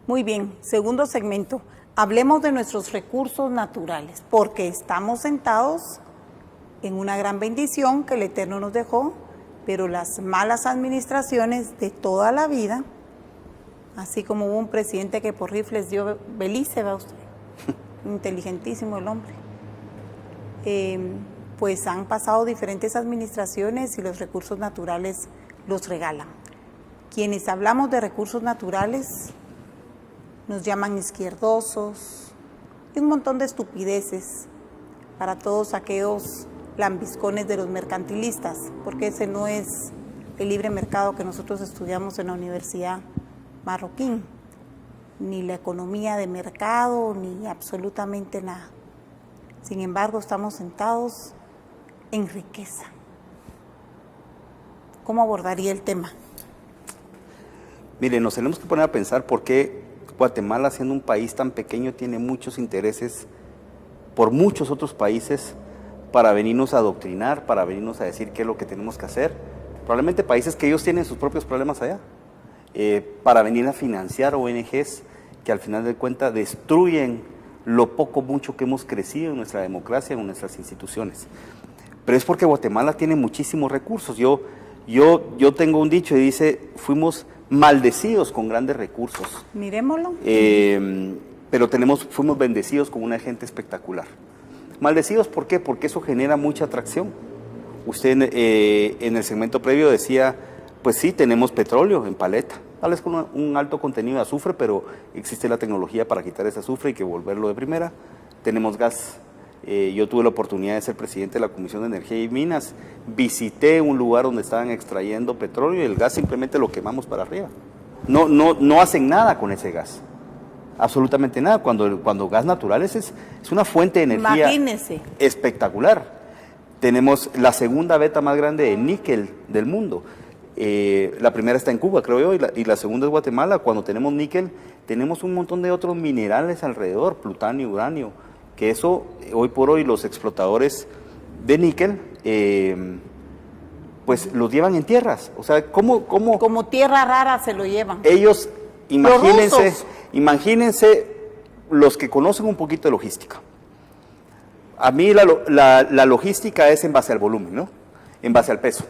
Muy bien, segundo segmento. Hablemos de nuestros recursos naturales, porque estamos sentados en una gran bendición que el Eterno nos dejó, pero las malas administraciones de toda la vida, así como hubo un presidente que por rifles dio Belice, ¿va usted? Inteligentísimo el hombre. Pues han pasado diferentes administraciones y los recursos naturales los regalan. Quienes hablamos de recursos naturales nos llaman izquierdosos y un montón de estupideces para todos aquellos lambiscones de los mercantilistas, porque ese no es el libre mercado que nosotros estudiamos en la Universidad Marroquín, ni la economía de mercado, ni absolutamente nada. Sin embargo, estamos sentados en riqueza. ¿Cómo abordaría el tema? Mire, nos tenemos que poner a pensar por qué Guatemala, siendo un país tan pequeño, tiene muchos intereses por muchos otros países para venirnos a adoctrinar, para venirnos a decir qué es lo que tenemos que hacer. Probablemente países que ellos tienen sus propios problemas allá, para venir a financiar ONGs que al final de cuentas destruyen lo poco mucho que hemos crecido en nuestra democracia, en nuestras instituciones. Pero es porque Guatemala tiene muchísimos recursos. Yo tengo un dicho y dice, fuimos maldecidos con grandes recursos. Miremoslo. Pero fuimos bendecidos con una gente espectacular. Maldecidos, ¿por qué? Porque eso genera mucha atracción. Usted en el segmento previo decía, pues sí, tenemos petróleo en paleta, tal vez con un alto contenido de azufre, pero existe la tecnología para quitar ese azufre y que volverlo de primera. Tenemos gas. Yo tuve la oportunidad de ser presidente de la Comisión de Energía y Minas, visité un lugar donde estaban extrayendo petróleo y el gas simplemente lo quemamos para arriba. No hacen nada con ese gas, absolutamente nada. Cuando gas natural es una fuente de energía espectacular. Tenemos la segunda veta más grande de níquel del mundo. La primera está en Cuba, creo yo, y la segunda es Guatemala. Cuando tenemos níquel, tenemos un montón de otros minerales alrededor, plutonio, uranio, que eso, hoy por hoy, los explotadores de níquel, pues los llevan en tierras. O sea, ¿cómo? Como tierra rara se lo llevan. Ellos, imagínense los que conocen un poquito de logística. A mí la logística es en base al volumen, ¿no? En base al peso.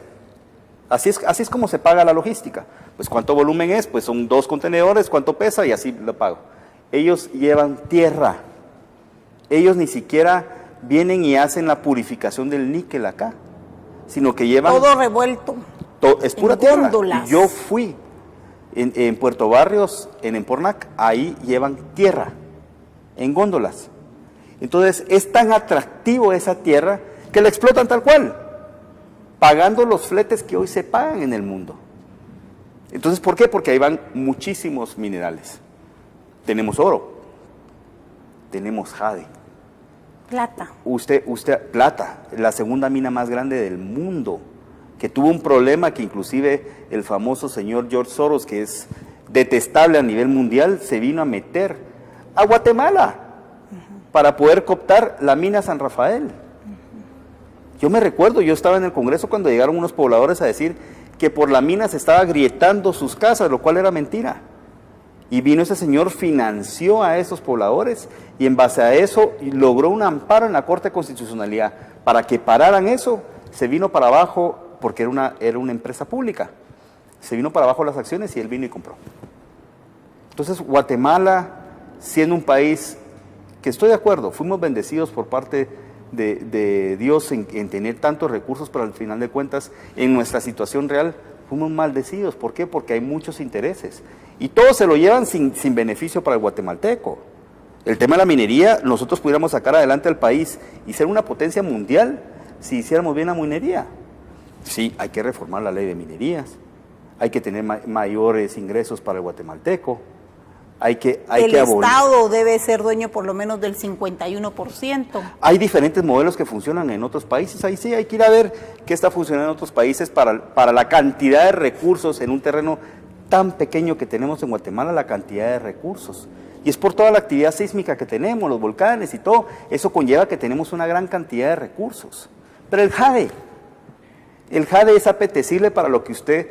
Así es como se paga la logística. Pues cuánto volumen es, pues son 2 contenedores, cuánto pesa y así lo pago. Ellos llevan tierra. Ellos ni siquiera vienen y hacen la purificación del níquel acá, sino que llevan... Todo revuelto. Es pura tierra. Y yo fui en Puerto Barrios, en Empornac, ahí llevan tierra, en góndolas. Entonces es tan atractivo esa tierra que la explotan tal cual, pagando los fletes que hoy se pagan en el mundo. Entonces, ¿por qué? Porque ahí van muchísimos minerales. Tenemos oro, tenemos jade. Plata. Plata, la segunda mina más grande del mundo, que tuvo un problema que inclusive el famoso señor George Soros, que es detestable a nivel mundial, se vino a meter a Guatemala para poder cooptar la mina San Rafael. Yo me recuerdo, yo estaba en el Congreso cuando llegaron unos pobladores a decir que por la mina se estaba agrietando sus casas, lo cual era mentira. Y vino ese señor, financió a esos pobladores y en base a eso logró un amparo en la Corte de Constitucionalidad. Para que pararan eso, se vino para abajo, porque era una empresa pública. Se vino para abajo las acciones y él vino y compró. Entonces, Guatemala, siendo un país que estoy de acuerdo, fuimos bendecidos por parte de Dios en tener tantos recursos, pero al final de cuentas, en nuestra situación real, fuimos maldecidos. ¿Por qué? Porque hay muchos intereses. Y todos se lo llevan sin beneficio para el guatemalteco. El tema de la minería, nosotros pudiéramos sacar adelante al país y ser una potencia mundial si hiciéramos bien la minería. Sí, hay que reformar la ley de minerías, hay que tener mayores ingresos para el guatemalteco, hay que abolir. El Estado debe ser dueño por lo menos del 51%. Hay diferentes modelos que funcionan en otros países, ahí sí hay que ir a ver qué está funcionando en otros países para la cantidad de recursos en un terreno tan pequeño que tenemos en Guatemala, la cantidad de recursos. Y es por toda la actividad sísmica que tenemos, los volcanes y todo, eso conlleva que tenemos una gran cantidad de recursos. Pero el jade es apetecible para lo que usted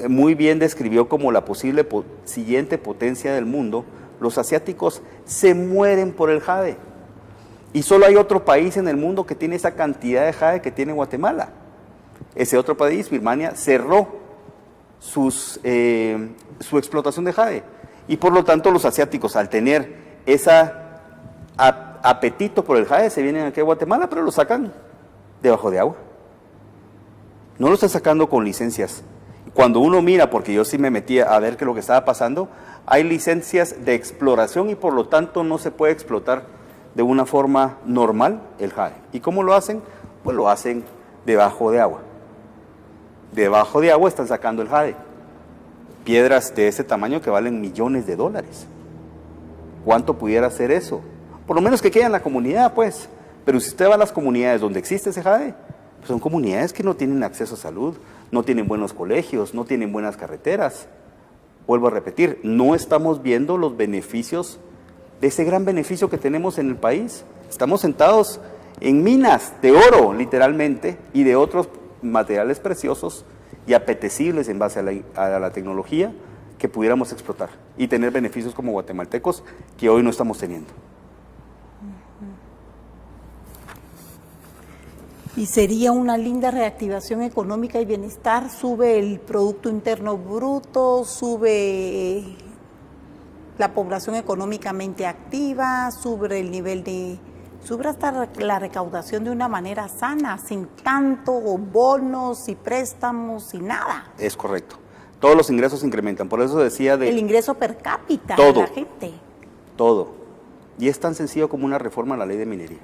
muy bien describió como la posible siguiente potencia del mundo, los asiáticos se mueren por el jade. Y solo hay otro país en el mundo que tiene esa cantidad de jade que tiene Guatemala. Ese otro país, Birmania, cerró su explotación de jade. Y por lo tanto los asiáticos, al tener ese apetito por el jade, se vienen aquí a Guatemala, pero lo sacan debajo de agua. No lo están sacando con licencias. Cuando uno mira, porque yo sí me metí a ver qué es lo que estaba pasando, hay licencias de exploración y por lo tanto no se puede explotar de una forma normal el jade. ¿Y cómo lo hacen? Pues lo hacen debajo de agua. Debajo de agua están sacando el jade. Piedras de ese tamaño que valen millones de dólares. ¿Cuánto pudiera ser eso? Por lo menos que quede en la comunidad, pues. Pero si usted va a las comunidades donde existe ese jade, pues son comunidades que no tienen acceso a salud, no tienen buenos colegios, no tienen buenas carreteras. Vuelvo a repetir, no estamos viendo los beneficios de ese gran beneficio que tenemos en el país. Estamos sentados en minas de oro, literalmente, y de otros materiales preciosos y apetecibles en base a la tecnología que pudiéramos explotar y tener beneficios como guatemaltecos que hoy no estamos teniendo. Y sería una linda reactivación económica y bienestar, sube el Producto Interno Bruto, sube la población económicamente activa, sube el nivel sube hasta la recaudación de una manera sana, sin tanto bonos y préstamos y nada. Es correcto. Todos los ingresos se incrementan, por eso decía de... El ingreso per cápita todo, de la gente. Todo. Y es tan sencillo como una reforma a la ley de minería.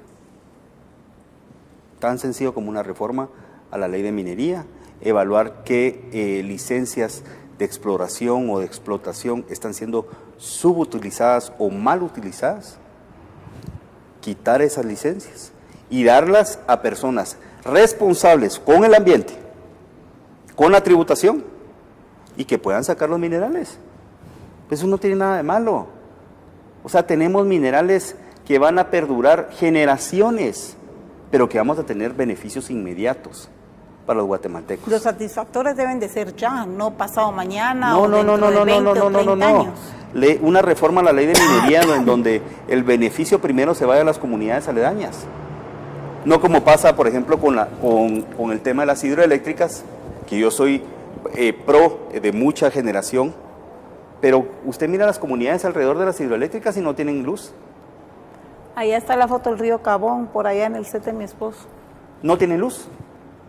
Tan sencillo como una reforma a la ley de minería, evaluar qué licencias de exploración o de explotación están siendo subutilizadas o mal utilizadas, quitar esas licencias y darlas a personas responsables con el ambiente, con la tributación y que puedan sacar los minerales. Eso no tiene nada de malo. O sea, tenemos minerales que van a perdurar generaciones, pero que vamos a tener beneficios inmediatos para los guatemaltecos. Los satisfactores deben de ser ya, no pasado mañana no, o dentro de 20 o 30 años. Una reforma a la ley de minería en donde el beneficio primero se vaya a las comunidades aledañas. No como pasa, por ejemplo, con el tema de las hidroeléctricas, que yo soy pro de mucha generación, pero usted mira las comunidades alrededor de las hidroeléctricas y no tienen luz. Allá está la foto del río Cabón, por allá en el set de mi esposo. No tienen luz.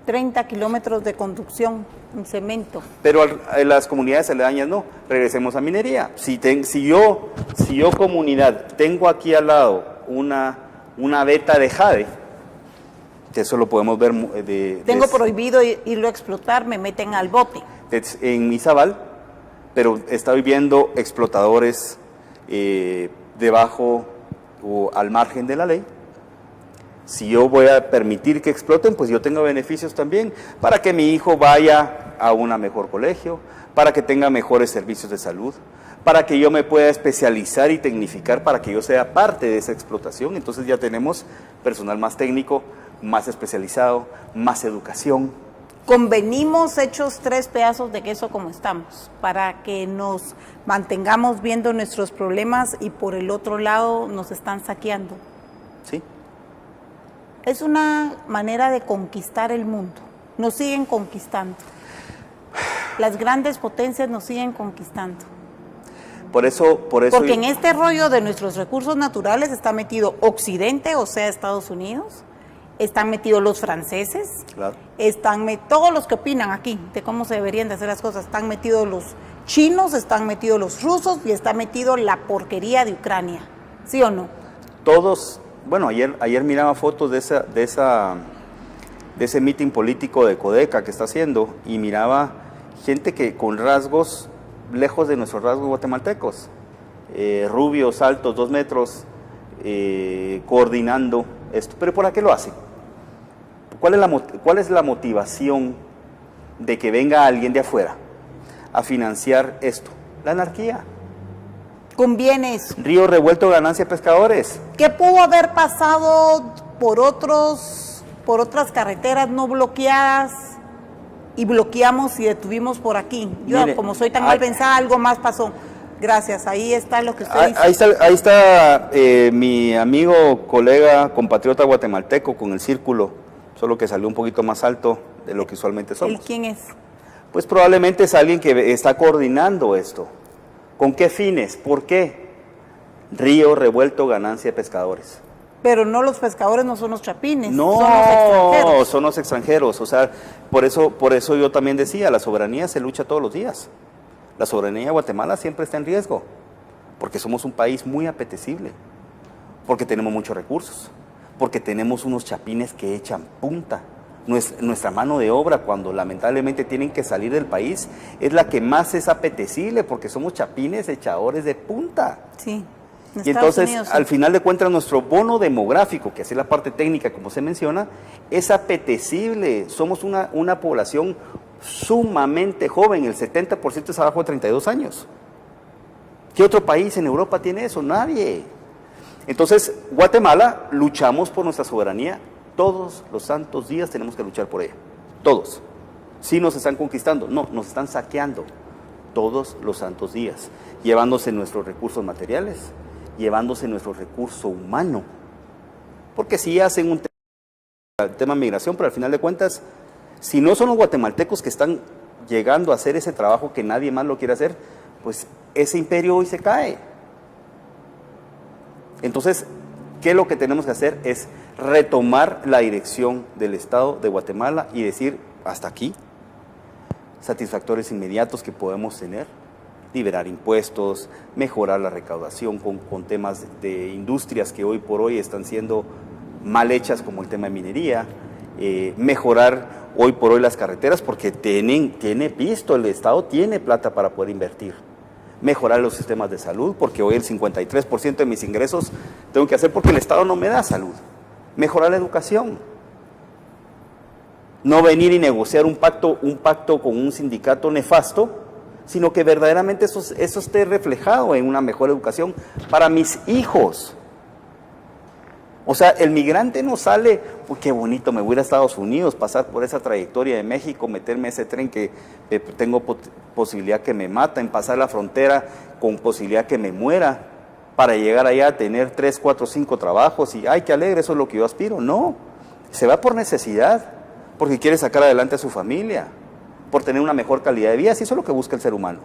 30 kilómetros de conducción en cemento. Pero las comunidades aledañas no. Regresemos a minería. Si yo comunidad tengo aquí al lado una veta de jade, que eso lo podemos ver tengo prohibido irlo a explotar, me meten al bote. En Izabal, pero estoy viendo explotadores debajo o al margen de la ley. Si yo voy a permitir que exploten, pues yo tengo beneficios también para que mi hijo vaya a un mejor colegio, para que tenga mejores servicios de salud, para que yo me pueda especializar y tecnificar para que yo sea parte de esa explotación. Entonces ya tenemos personal más técnico, más especializado, más educación. Convenimos hechos 3 pedazos de queso como estamos, para que nos mantengamos viendo nuestros problemas y por el otro lado nos están saqueando. Sí. Es una manera de conquistar el mundo. Nos siguen conquistando. Las grandes potencias nos siguen conquistando. Por eso. Porque en este rollo de nuestros recursos naturales está metido Occidente, o sea, Estados Unidos, están metidos los franceses, claro, todos los que opinan aquí de cómo se deberían de hacer las cosas, están metidos los chinos, están metidos los rusos y está metido la porquería de Ucrania. ¿Sí o no? Todos. Bueno, ayer miraba fotos de ese mitin político de Codeca que está haciendo y miraba gente que con rasgos lejos de nuestros rasgos guatemaltecos, rubios, altos, 2 metros, coordinando esto. ¿Pero por qué lo hacen? ¿Cuál es la motivación de que venga alguien de afuera a financiar esto? La anarquía. Conviene eso. Río revuelto, ganancia pescadores. ¿Qué pudo haber pasado por otras carreteras no bloqueadas y bloqueamos y detuvimos por aquí? Yo, mire, como soy tan mal pensada, algo más pasó. Gracias, ahí está lo que usted dice. Ahí está mi amigo, colega, compatriota guatemalteco con el círculo, solo que salió un poquito más alto de lo que usualmente somos. ¿El quién es? Pues probablemente es alguien que está coordinando esto. ¿Con qué fines? ¿Por qué? Río revuelto, ganancia de pescadores. Pero no, los pescadores no son los chapines, No, son los extranjeros. son los extranjeros. O sea, por eso yo también decía, la soberanía se lucha todos los días. La soberanía de Guatemala siempre está en riesgo, porque somos un país muy apetecible, porque tenemos muchos recursos, porque tenemos unos chapines que echan punta. Nuestra mano de obra, cuando lamentablemente tienen que salir del país, es la que más es apetecible, porque somos chapines echadores de punta. Sí. Y entonces, al final de cuentas, nuestro bono demográfico, que es la parte técnica, como se menciona, es apetecible. Somos una población sumamente joven, el 70% es abajo de 32 años. ¿Qué otro país en Europa tiene eso? Nadie. Entonces, Guatemala, luchamos por nuestra soberanía. Todos los santos días tenemos que luchar por ella. Todos. Sí nos están conquistando, no, nos están saqueando. Todos los santos días. Llevándose nuestros recursos materiales, llevándose nuestro recurso humano. Porque sí hacen un tema de migración, pero al final de cuentas, si no son los guatemaltecos que están llegando a hacer ese trabajo que nadie más lo quiere hacer, pues ese imperio hoy se cae. Entonces, ¿qué es lo que tenemos que hacer? Es retomar la dirección del Estado de Guatemala y decir, hasta aquí, satisfactores inmediatos que podemos tener, liberar impuestos, mejorar la recaudación con temas de industrias que hoy por hoy están siendo mal hechas, como el tema de minería, mejorar hoy por hoy las carreteras, porque tiene pisto, el Estado tiene plata para poder invertir, mejorar los sistemas de salud, porque hoy el 53% de mis ingresos tengo que hacer porque el Estado no me da salud, mejorar la educación, no venir y negociar un pacto con un sindicato nefasto, sino que verdaderamente eso esté reflejado en una mejor educación para mis hijos. O sea, el migrante no sale, uy, qué bonito, me voy a ir a Estados Unidos, pasar por esa trayectoria de México, meterme a ese tren que tengo posibilidad que me maten, pasar la frontera con posibilidad que me muera, para llegar allá a tener 3, 4, 5 trabajos y, ay, qué alegre, eso es lo que yo aspiro. No, se va por necesidad, porque quiere sacar adelante a su familia, por tener una mejor calidad de vida, si eso es lo que busca el ser humano.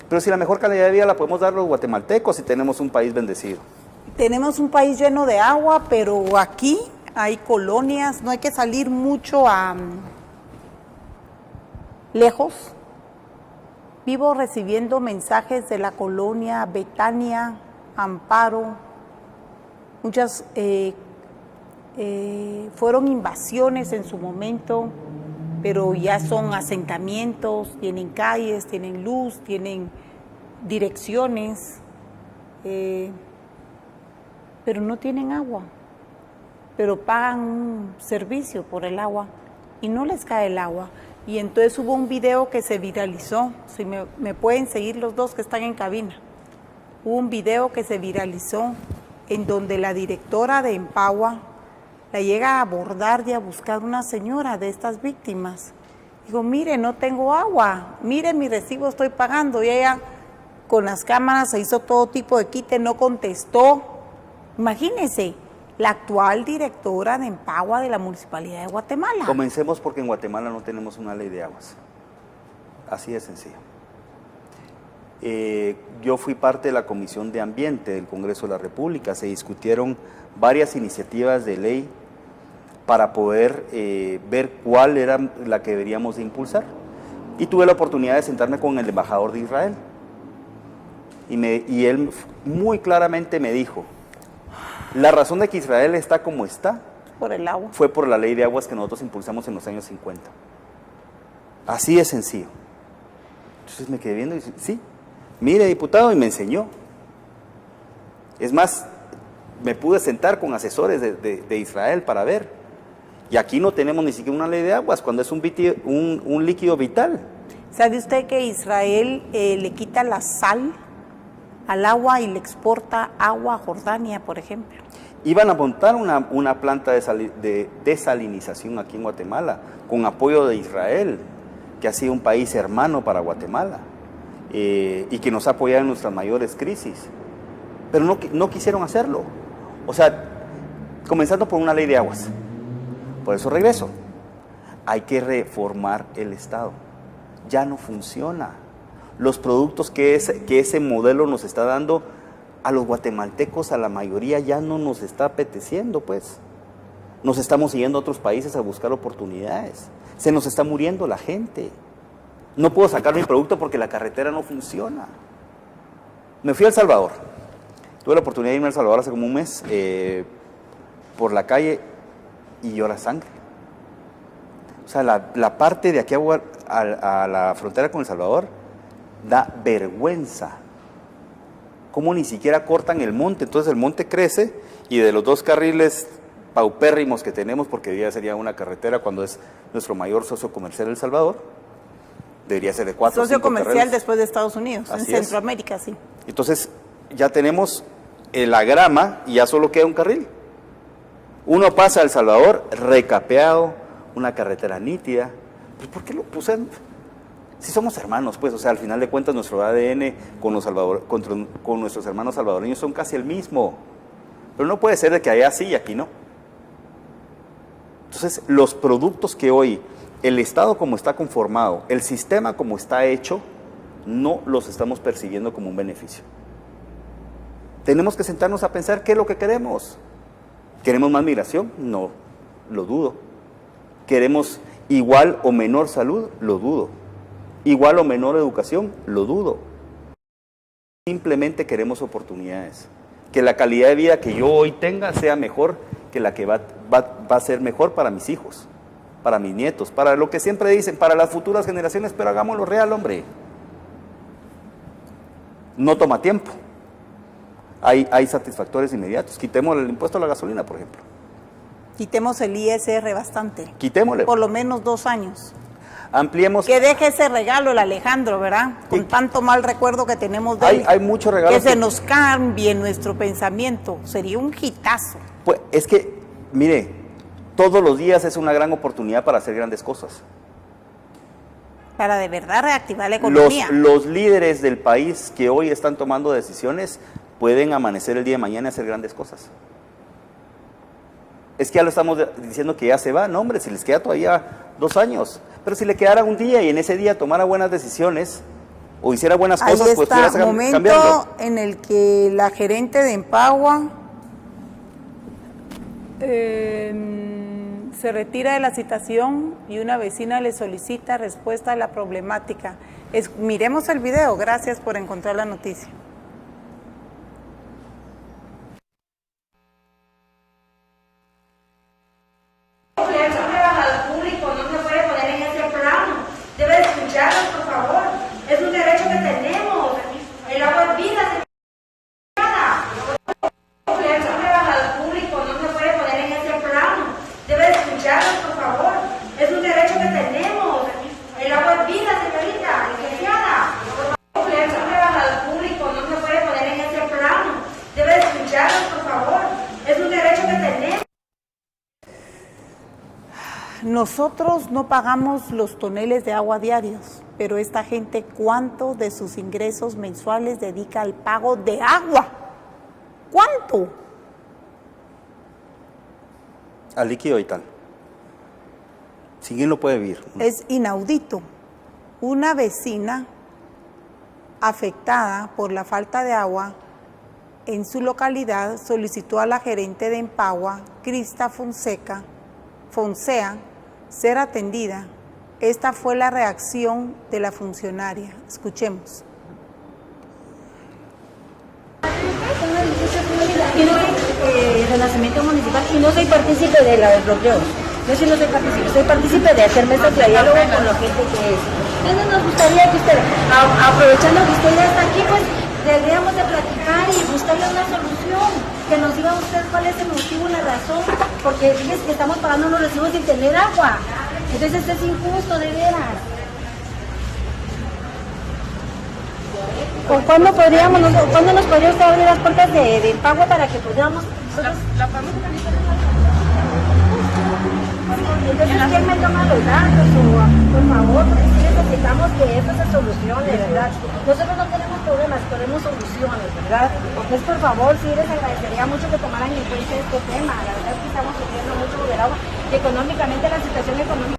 Pero si la mejor calidad de vida la podemos dar los guatemaltecos si tenemos un país bendecido. Tenemos un país lleno de agua, pero aquí hay colonias, no hay que salir mucho lejos. Vivo recibiendo mensajes de la colonia Betania, Amparo. Muchas fueron invasiones en su momento, pero ya son asentamientos, tienen calles, tienen luz, tienen direcciones, pero no tienen agua, pero pagan un servicio por el agua y no les cae el agua. Y entonces hubo un video que se viralizó, si me pueden seguir los dos que están en cabina, hubo un video que se viralizó en donde la directora de Empagua la llega a abordar y a buscar una señora de estas víctimas. Digo, mire, no tengo agua, mire mi recibo, estoy pagando. Y ella con las cámaras se hizo todo tipo de quite, no contestó. Imagínense, la actual directora de Empagua de la Municipalidad de Guatemala. Comencemos porque en Guatemala no tenemos una ley de aguas. Así de sencillo. Yo fui parte de la Comisión de Ambiente del Congreso de la República. Se discutieron varias iniciativas de ley para poder ver cuál era la que deberíamos de impulsar. Y tuve la oportunidad de sentarme con el embajador de Israel. Y él muy claramente me dijo, la razón de que Israel está como está por el agua. Fue por la ley de aguas que nosotros impulsamos en los años 50. Así de sencillo. Entonces me quedé viendo y dije, sí, mire diputado, y me enseñó. Es más, me pude sentar con asesores de Israel para ver. Y aquí no tenemos ni siquiera una ley de aguas cuando es un líquido vital. ¿Sabe usted que Israel le quita la sal al agua y le exporta agua a Jordania, por ejemplo? Iban a montar una planta de desalinización aquí en Guatemala, con apoyo de Israel, que ha sido un país hermano para Guatemala. y que nos ha apoyado en nuestras mayores crisis. Pero no quisieron hacerlo. O sea, comenzando por una ley de aguas. Por eso regreso. Hay que reformar el Estado. Ya no funciona. Los productos que ese modelo nos está dando a los guatemaltecos, a la mayoría, ya no nos está apeteciendo, pues. Nos estamos siguiendo a otros países a buscar oportunidades. Se nos está muriendo la gente. No puedo sacar mi producto porque la carretera no funciona. Me fui a El Salvador. Tuve la oportunidad de irme a El Salvador hace como un mes, por la calle, y llora sangre. O sea, la parte de aquí a la frontera con El Salvador da vergüenza. Cómo ni siquiera cortan el monte. Entonces el monte crece y de los 2 carriles paupérrimos que tenemos, porque ya sería una carretera cuando es nuestro mayor socio comercial El Salvador, debería ser de 4 o 5 socio comercial carriles. después de Estados Unidos, Así en Centroamérica, sí. Entonces ya tenemos la grama y ya solo queda un carril. Uno pasa a El Salvador recapeado, una carretera nítida. ¿Pero por qué lo pusieron? Si somos hermanos, pues, o sea, al final de cuentas nuestro ADN con nuestros hermanos salvadoreños son casi el mismo. Pero no puede ser de que allá sí y aquí no. Entonces, los productos que hoy, el Estado como está conformado, el sistema como está hecho, no los estamos percibiendo como un beneficio. Tenemos que sentarnos a pensar qué es lo que queremos. ¿Queremos más migración? No, lo dudo. ¿Queremos igual o menor salud? Lo dudo. ¿Igual o menor educación? Lo dudo. Simplemente queremos oportunidades. Que la calidad de vida que yo hoy tenga sea mejor que la que va a ser mejor para mis hijos, para mis nietos, para lo que siempre dicen, para las futuras generaciones, pero hagámoslo real, hombre. No toma tiempo. Hay satisfactores inmediatos. Quitemos el impuesto a la gasolina, por ejemplo. Quitemos el ISR bastante. Quitémosle. Por lo menos 2 años. Ampliemos. Que deje ese regalo el Alejandro, ¿verdad? Con tanto mal recuerdo que tenemos de él. Hay muchos regalos. Que se nos cambie nuestro pensamiento. Sería un hitazo. Pues es que, mire, todos los días es una gran oportunidad para hacer grandes cosas. Para de verdad reactivar la economía. Los líderes del país que hoy están tomando decisiones pueden amanecer el día de mañana y hacer grandes cosas. Es que ya lo estamos diciendo que ya se va. No, hombre, si les queda todavía 2 años. Pero si le quedara un día y en ese día tomara buenas decisiones o hiciera buenas cosas, ahí pues está, pudiera momento cambiarlo. En el que la gerente de Empagua se retira de la citación y una vecina le solicita respuesta a la problemática. Miremos el video. Gracias por encontrar la noticia. Nosotros no pagamos los toneles de agua diarios, pero esta gente, ¿cuánto de sus ingresos mensuales dedica al pago de agua? ¿Cuánto? Al líquido y tal. Sin él no puede vivir. Es inaudito. Una vecina afectada por la falta de agua en su localidad solicitó a la gerente de Empagua, Crista Fonsea, ser atendida. Esta fue la reacción de la funcionaria. Escuchemos. Renacimiento municipal y no soy partícipe de la bloqueo. Yo sí no soy partícipe de hacer mesas de diálogo con la gente que es. Entonces nos gustaría que usted, aprovechando que usted ya está aquí, pues deberíamos de platicar y buscarle una solución, que nos diga usted cuál es el motivo, la razón, porque fíjese que estamos pagando unos recibos sin tener agua. Entonces esto es injusto, de veras. ¿Cuándo nos podría usted abrir las puertas de pago para que podamos... Entonces, ¿quién me toma los datos? O, por favor, porque sí necesitamos que esto se solucione, ¿verdad? Nosotros no tenemos problemas, queremos soluciones, ¿verdad? Entonces, por favor, sí les agradecería mucho que tomaran en cuenta este tema. La verdad es que estamos sufriendo mucho del agua, que económicamente la situación económica...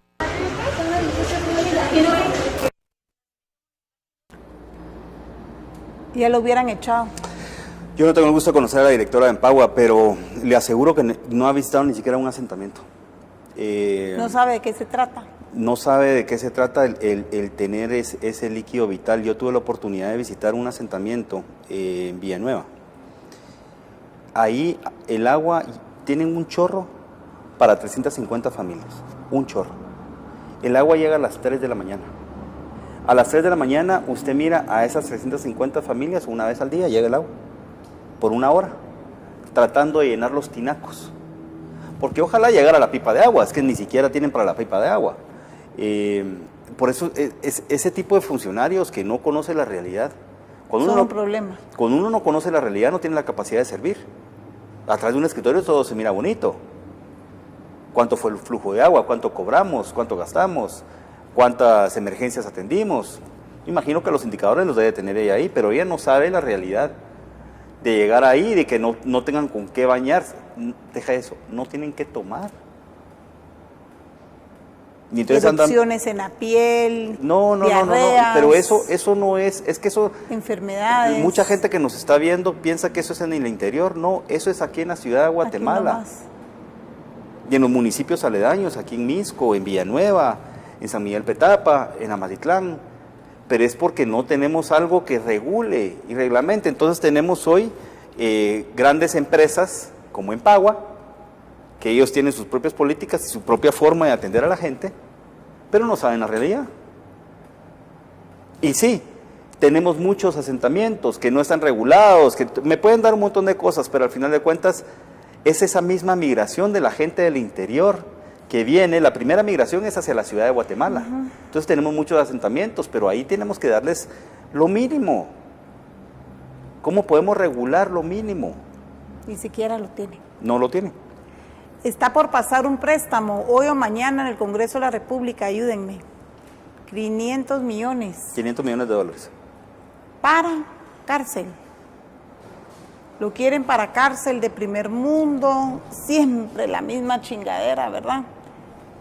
Ya lo hubieran echado. Yo no tengo el gusto de conocer a la directora de Empagua, pero le aseguro que no ha visitado ni siquiera un asentamiento. No sabe de qué se trata. No sabe de qué se trata el tener ese líquido vital. Yo tuve la oportunidad de visitar un asentamiento en Villanueva. Ahí el agua, tienen un chorro para 350 familias, un chorro. El agua llega a las 3 de la mañana. A las 3 de la mañana usted mira a esas 350 familias, una vez al día llega el agua, por una hora, tratando de llenar los tinacos. Porque ojalá llegara la pipa de agua, es que ni siquiera tienen para la pipa de agua. Por eso ese tipo de funcionarios que no conoce la realidad, cuando Son un problema. Cuando uno no conoce la realidad no tiene la capacidad de servir. Atrás de un escritorio todo se mira bonito. ¿Cuánto fue el flujo de agua? ¿Cuánto cobramos? ¿Cuánto gastamos? ¿Cuántas emergencias atendimos? Imagino que los indicadores los debe tener ella ahí, pero ella no sabe la realidad de llegar ahí, de que no tengan con qué bañarse. Deja eso, no tienen que tomar. Y entonces erupciones en la piel, diarreas, pero eso no es que eso... enfermedades. Mucha gente que nos está viendo piensa que eso es en el interior, no, eso es aquí en la ciudad de Guatemala. Y en los municipios aledaños, aquí en Misco, en Villanueva, en San Miguel Petapa, en Amatitlán, pero es porque no tenemos algo que regule y reglamente. Entonces tenemos hoy grandes empresas como Empagua, que ellos tienen sus propias políticas y su propia forma de atender a la gente, pero no saben la realidad. Y sí, tenemos muchos asentamientos que no están regulados, que me pueden dar un montón de cosas, pero al final de cuentas es esa misma migración de la gente del interior que viene. La primera migración es hacia la ciudad de Guatemala. Entonces tenemos muchos asentamientos, pero ahí tenemos que darles lo mínimo. ¿Cómo podemos regular lo mínimo? Ni siquiera lo tiene. No lo tiene. Está por pasar un préstamo hoy o mañana en el Congreso de la República, ayúdenme. 500 millones. 500 millones de dólares. Para cárcel. Lo quieren para cárcel de primer mundo, siempre la misma chingadera, ¿verdad?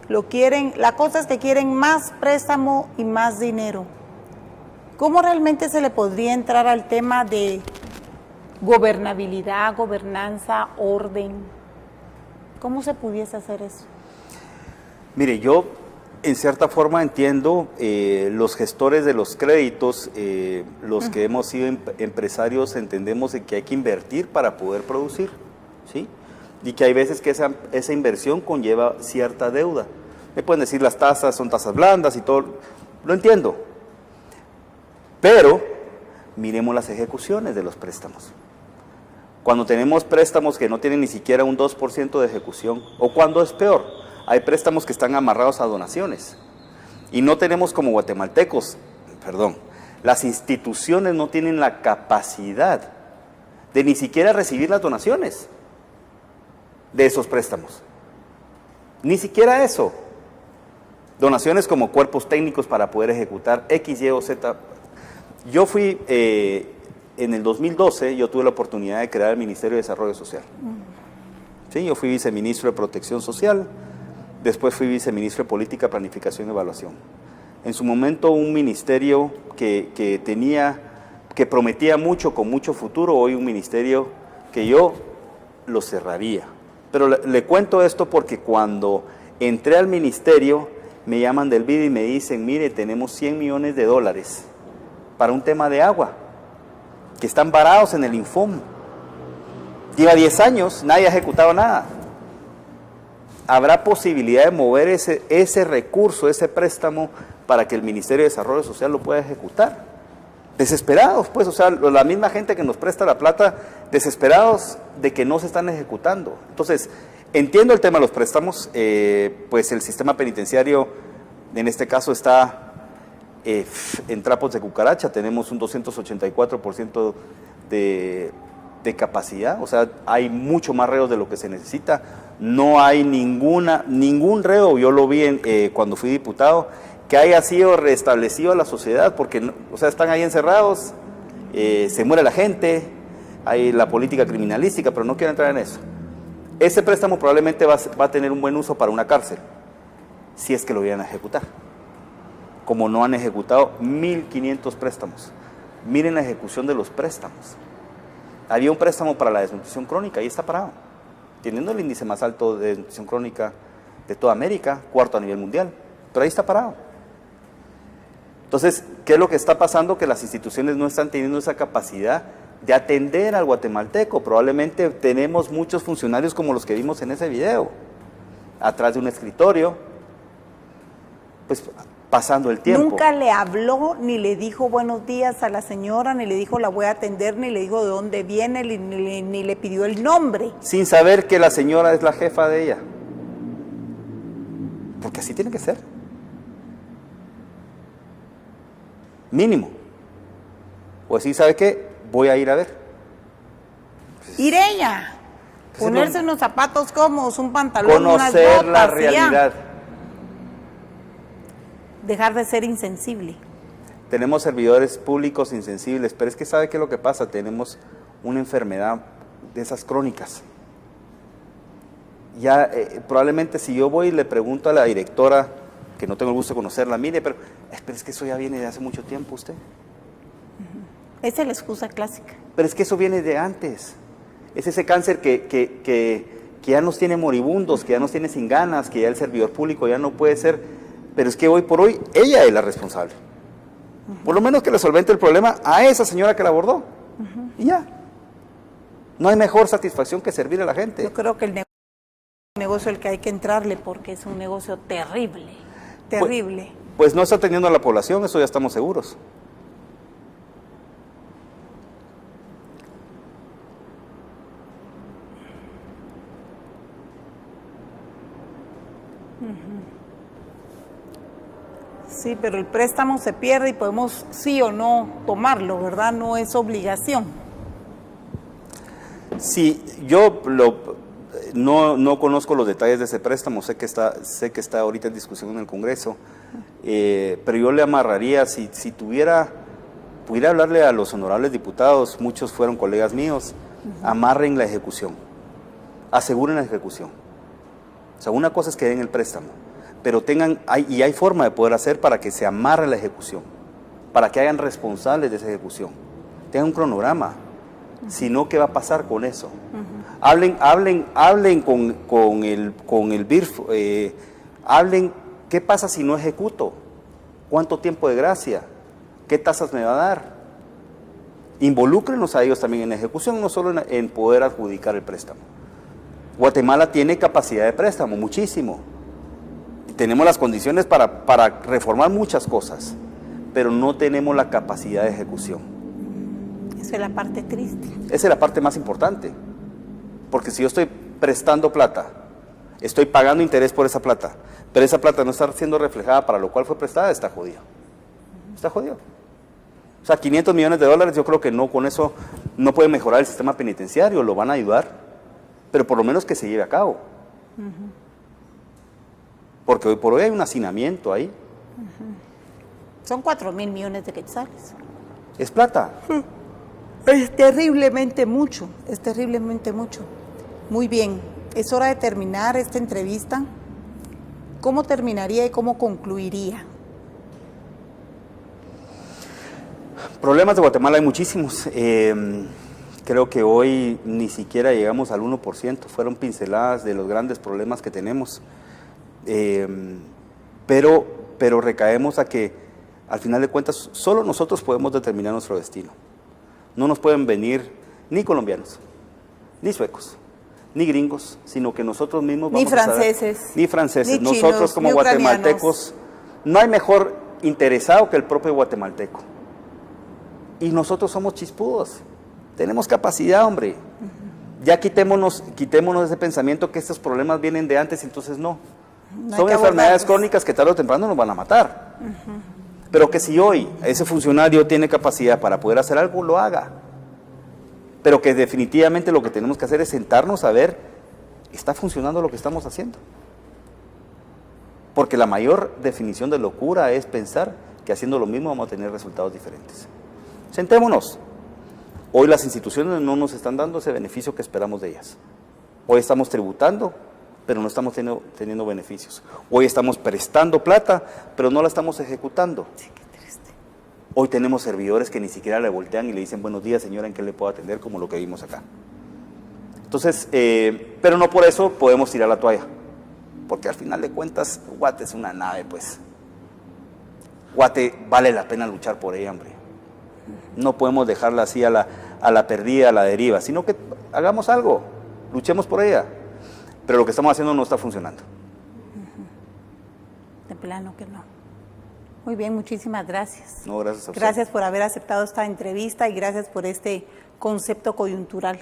Lo quieren, la cosa es que quieren más préstamo y más dinero. ¿Cómo realmente se le podría entrar al tema de gobernabilidad, gobernanza, orden? ¿Cómo se pudiese hacer eso? Mire, yo en cierta forma entiendo los gestores de los créditos, los que hemos sido empresarios, entendemos de que hay que invertir para poder producir, ¿sí? Y que hay veces que esa inversión conlleva cierta deuda. Me pueden decir las tasas son tasas blandas y todo, lo entiendo. Pero miremos las ejecuciones de los préstamos. Cuando tenemos préstamos que no tienen ni siquiera un 2% de ejecución, o cuando es peor, hay préstamos que están amarrados a donaciones. Y no tenemos como guatemaltecos, las instituciones no tienen la capacidad de ni siquiera recibir las donaciones de esos préstamos. Ni siquiera eso. Donaciones como cuerpos técnicos para poder ejecutar X, Y o Z. Yo fui, en el 2012, yo tuve la oportunidad de crear el Ministerio de Desarrollo Social. Sí, yo fui viceministro de Protección Social. Después fui viceministro de Política, Planificación y Evaluación. En su momento un ministerio que prometía mucho, con mucho futuro, hoy un ministerio que yo lo cerraría. Pero le cuento esto porque cuando entré al ministerio me llaman del BID y me dicen, mire, tenemos 100 millones de dólares para un tema de agua, que están varados en el Infom. Lleva 10 años, nadie ha ejecutado nada. ¿Habrá posibilidad de mover ese recurso, ese préstamo, para que el Ministerio de Desarrollo Social lo pueda ejecutar? Desesperados, pues, o sea, la misma gente que nos presta la plata, desesperados de que no se están ejecutando. Entonces, entiendo el tema de los préstamos, pues el sistema penitenciario, en este caso, está en trapos de cucaracha. Tenemos un 284% de capacidad, o sea, hay mucho más reos de lo que se necesita. no hay ningún reo, yo lo vi cuando fui diputado, que haya sido restablecido a la sociedad, porque, o sea, están ahí encerrados, se muere la gente, hay la política criminalística, pero no quiero entrar en eso. Ese préstamo probablemente va a tener un buen uso para una cárcel, si es que lo vayan a ejecutar. Como no han ejecutado 1.500 préstamos. Miren la ejecución de los préstamos. Había un préstamo para la desnutrición crónica y está parado, teniendo el índice más alto de desnutrición crónica de toda América, 4º a nivel mundial, pero ahí está parado. Entonces, ¿qué es lo que está pasando? Que las instituciones no están teniendo esa capacidad de atender al guatemalteco. Probablemente tenemos muchos funcionarios como los que vimos en ese video, atrás de un escritorio, pues pasando el tiempo. Nunca le habló, ni le dijo buenos días a la señora, ni le dijo la voy a atender, ni le dijo de dónde viene, ni le pidió el nombre. Sin saber que la señora es la jefa de ella. Porque así tiene que ser. Mínimo. O así, ¿sabe qué? Voy a ir a ver. Ir ella. Ponerse unos zapatos cómodos, un pantalón, unas botas. Conocer la realidad. Dejar de ser insensible. Tenemos servidores públicos insensibles, pero es que ¿sabe qué es lo que pasa? Tenemos una enfermedad de esas crónicas. Ya probablemente si yo voy y le pregunto a la directora, que no tengo el gusto de conocerla, mire, pero es que eso ya viene de hace mucho tiempo usted. Esa es la excusa clásica. Pero es que eso viene de antes. Es ese cáncer que ya nos tiene moribundos, que ya nos tiene sin ganas, que ya el servidor público ya no puede ser. Pero es que hoy por hoy ella es la responsable. Por lo menos que le solvente el problema a esa señora que la abordó. Y ya. No hay mejor satisfacción que servir a la gente. Yo creo que el negocio al que hay que entrarle, porque es un negocio terrible, terrible. Pues no está atendiendo a la población, eso ya estamos seguros. Sí, pero el préstamo se pierde y podemos sí o no tomarlo, ¿verdad? No es obligación. Sí, yo no conozco los detalles de ese préstamo, sé que está ahorita en discusión en el Congreso, pero yo le amarraría, si pudiera hablarle a los honorables diputados, muchos fueron colegas míos, amarren la ejecución, aseguren la ejecución. O sea, una cosa es que den el préstamo, pero hay forma de poder hacer para que se amarre la ejecución, para que hayan responsables de esa ejecución, tengan un cronograma, sino qué va a pasar con eso. Hablen con el BIRF, hablen qué pasa si no ejecuto, cuánto tiempo de gracia, qué tasas me va a dar. Involúcrenos a ellos también en la ejecución, no solo en poder adjudicar el préstamo. Guatemala tiene capacidad de préstamo, muchísimo. Tenemos las condiciones para reformar muchas cosas, pero no tenemos la capacidad de ejecución. Esa es la parte triste. Esa es la parte más importante, porque si yo estoy prestando plata, estoy pagando interés por esa plata, pero esa plata no está siendo reflejada para lo cual fue prestada, está jodido. Está jodido. O sea, 500 millones de dólares, yo creo que no, con eso no puede mejorar el sistema penitenciario, lo van a ayudar, pero por lo menos que se lleve a cabo. Porque hoy por hoy hay un hacinamiento ahí. Son 4,000 millones de quetzales. Es plata. Es terriblemente mucho, es terriblemente mucho. Muy bien, es hora de terminar esta entrevista. ¿Cómo terminaría y cómo concluiría? Problemas de Guatemala hay muchísimos. Creo que hoy ni siquiera llegamos al 1%. Fueron pinceladas de los grandes problemas que tenemos. Pero recaemos a que, al final de cuentas, solo nosotros podemos determinar nuestro destino. No nos pueden venir ni colombianos, ni suecos, ni gringos, sino que nosotros mismos vamos ni franceses, ni nosotros chinos, como ni guatemaltecos, no hay mejor interesado que el propio guatemalteco. Y nosotros somos chispudos, tenemos capacidad, hombre. Ya quitémonos ese pensamiento que estos problemas vienen de antes, entonces no. Son enfermedades crónicas que tarde o temprano nos van a matar. Pero que si hoy ese funcionario tiene capacidad para poder hacer algo, lo haga. Pero que definitivamente lo que tenemos que hacer es sentarnos a ver ¿está funcionando lo que estamos haciendo? Porque la mayor definición de locura es pensar que haciendo lo mismo vamos a tener resultados diferentes. Sentémonos. Hoy las instituciones no nos están dando ese beneficio que esperamos de ellas. Hoy estamos tributando, pero no estamos teniendo beneficios. Hoy estamos prestando plata, pero no la estamos ejecutando. Sí, qué triste. Hoy tenemos servidores que ni siquiera le voltean y le dicen, buenos días señora, ¿en qué le puedo atender? Como lo que vimos acá. Entonces, pero no por eso podemos tirar la toalla. Porque al final de cuentas, Guate es una nave, pues. Guate vale la pena luchar por ella, hombre. No podemos dejarla así a la perdida, a la deriva, sino que hagamos algo, luchemos por ella. Pero lo que estamos haciendo no está funcionando. De plano que no. Muy bien, muchísimas gracias. No, gracias a usted. Gracias por haber aceptado esta entrevista y gracias por este concepto coyuntural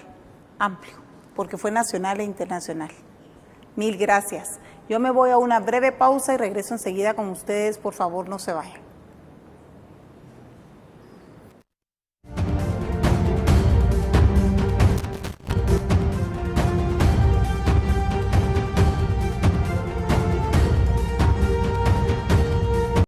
amplio, porque fue nacional e internacional. Mil gracias. Yo me voy a una breve pausa y regreso enseguida con ustedes. Por favor, no se vayan.